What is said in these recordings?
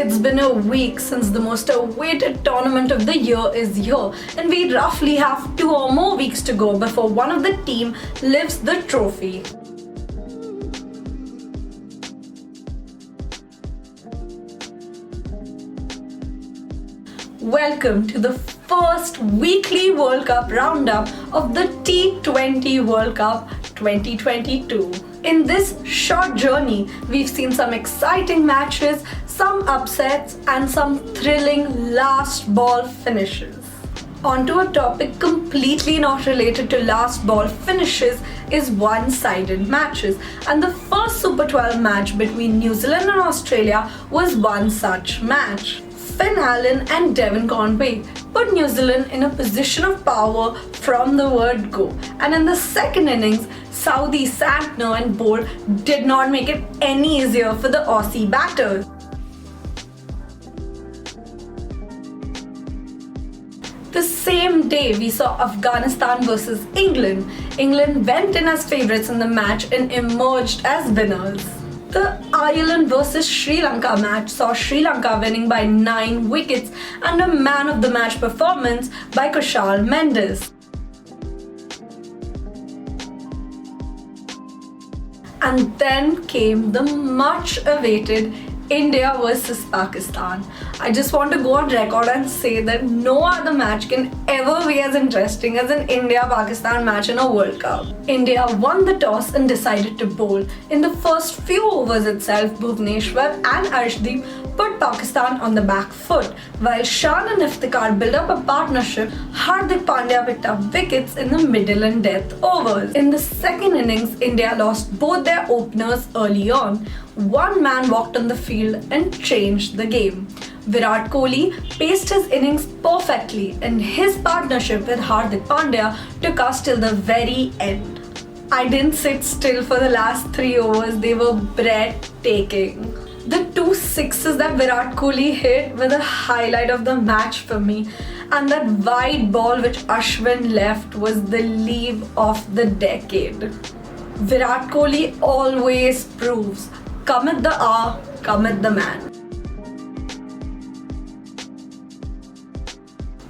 It's been a week since the most awaited tournament of the year is here, and we roughly have 2 or more weeks to go before one of the team lifts the trophy. Welcome to the first weekly World Cup roundup of the T20 World Cup 2022. In this short journey, we've seen some exciting matches, some upsets, and some thrilling last ball finishes. Onto a topic completely not related to last ball finishes is one-sided matches, and the first Super 12 match between New Zealand and Australia was one such match. Finn Allen and Devon Conway put New Zealand in a position of power from the word go, and in the second innings, Southee, Santner and Bowles did not make it any easier for the Aussie batters. The same day we saw Afghanistan versus England. England went in as favourites in the match and emerged as winners. The Ireland vs Sri Lanka match saw Sri Lanka winning by 9 wickets and a man of the match performance by Kushal Mendes. And then came the much awaited India vs Pakistan. I just want to go on record and say that no other match can ever be as interesting as an India-Pakistan match in a World Cup. India won the toss and decided to bowl. In the first few overs itself, Bhuvneshwar and Arshdeep put Pakistan on the back foot. While Shan and Iftikhar built up a partnership, Hardik Pandya picked up wickets in the middle and death overs. In the second innings, India lost both their openers early on. One man walked on the field and changed the game. Virat Kohli paced his innings perfectly, and his partnership with Hardik Pandya took us till the very end. I didn't sit still for the last 3 overs, they were breathtaking. The 2 sixes that Virat Kohli hit were the highlight of the match for me, and that wide ball which Ashwin left was the leave of the decade. Virat Kohli always proves, cometh the hour, cometh the man.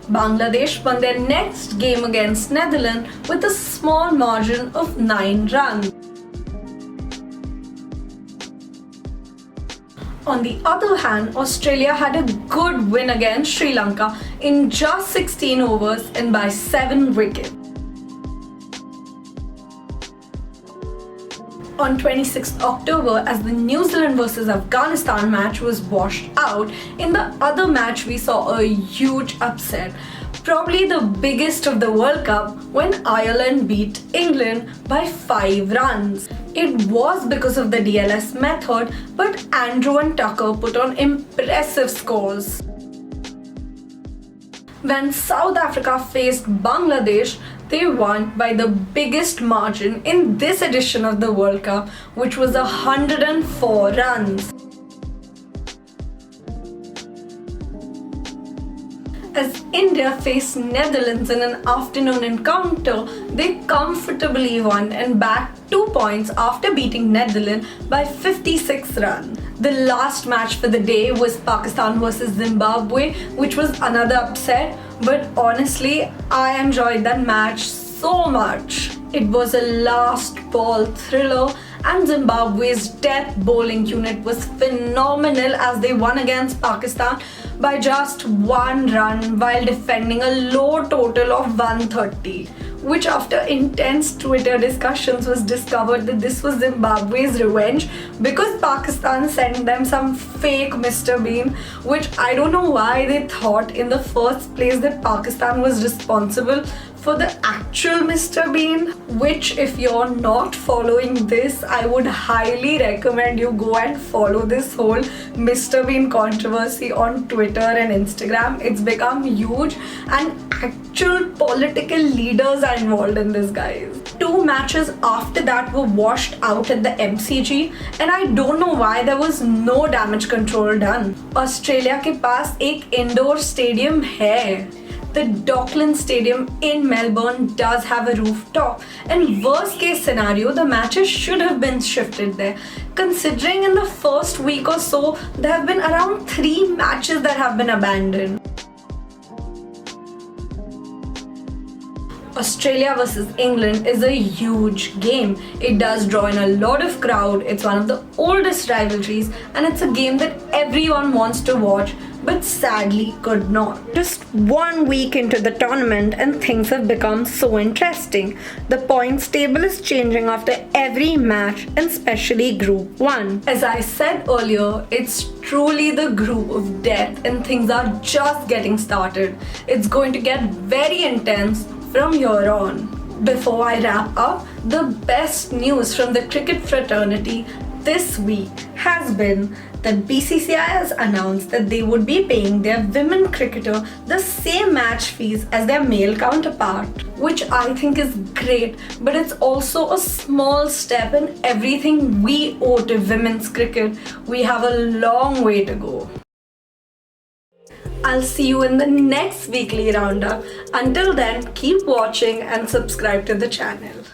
Bangladesh won their next game against Netherlands with a small margin of 9 runs. On the other hand, Australia had a good win against Sri Lanka in just 16 overs and by 7 wickets. On 26th October, as the New Zealand vs Afghanistan match was washed out, in the other match we saw a huge upset. Probably the biggest of the World Cup, when Ireland beat England by 5 runs. It was because of the DLS method, but Andrew and Tucker put on impressive scores. When South Africa faced Bangladesh, they won by the biggest margin in this edition of the World Cup, which was 104 runs. As India faced Netherlands in an afternoon encounter, they comfortably won and bagged 2 points after beating Netherlands by 56 runs. The last match for the day was Pakistan vs Zimbabwe, which was another upset, but honestly, I enjoyed that match so much. It was a last ball thriller, and Zimbabwe's death bowling unit was phenomenal as they won against Pakistan by just 1 run while defending a low total of 130, which after intense Twitter discussions was discovered that this was Zimbabwe's revenge because Pakistan sent them some fake Mr.Bean, which I don't know why they thought in the first place that Pakistan was responsible for the actual Mr.Bean, which if you're not following this, I would highly recommend you go and follow this whole Mr.Bean controversy on Twitter and Instagram. It's become huge and actual political leaders are involved in this, guys. 2 matches after that were washed out at the MCG, and I don't know why there was no damage control done. Australia के पास एक indoor stadium है. The Docklands Stadium in Melbourne does have a rooftop, and worst case scenario, the matches should have been shifted there. Considering in the first week or so, there have been around 3 matches that have been abandoned. Australia versus England is a huge game. It does draw in a lot of crowd. It's one of the oldest rivalries and it's a game that everyone wants to watch but sadly could not. Just 1 week into the tournament and things have become so interesting. The points table is changing after every match and especially Group 1. As I said earlier, it's truly the group of death and things are just getting started. It's going to get very intense from here on. Before I wrap up, the best news from the cricket fraternity this week has been that BCCI has announced that they would be paying their women cricketer the same match fees as their male counterpart, which I think is great, but it's also a small step in everything we owe to women's cricket. We have a long way to go. I'll see you in the next weekly roundup. Until then, keep watching and subscribe to the channel.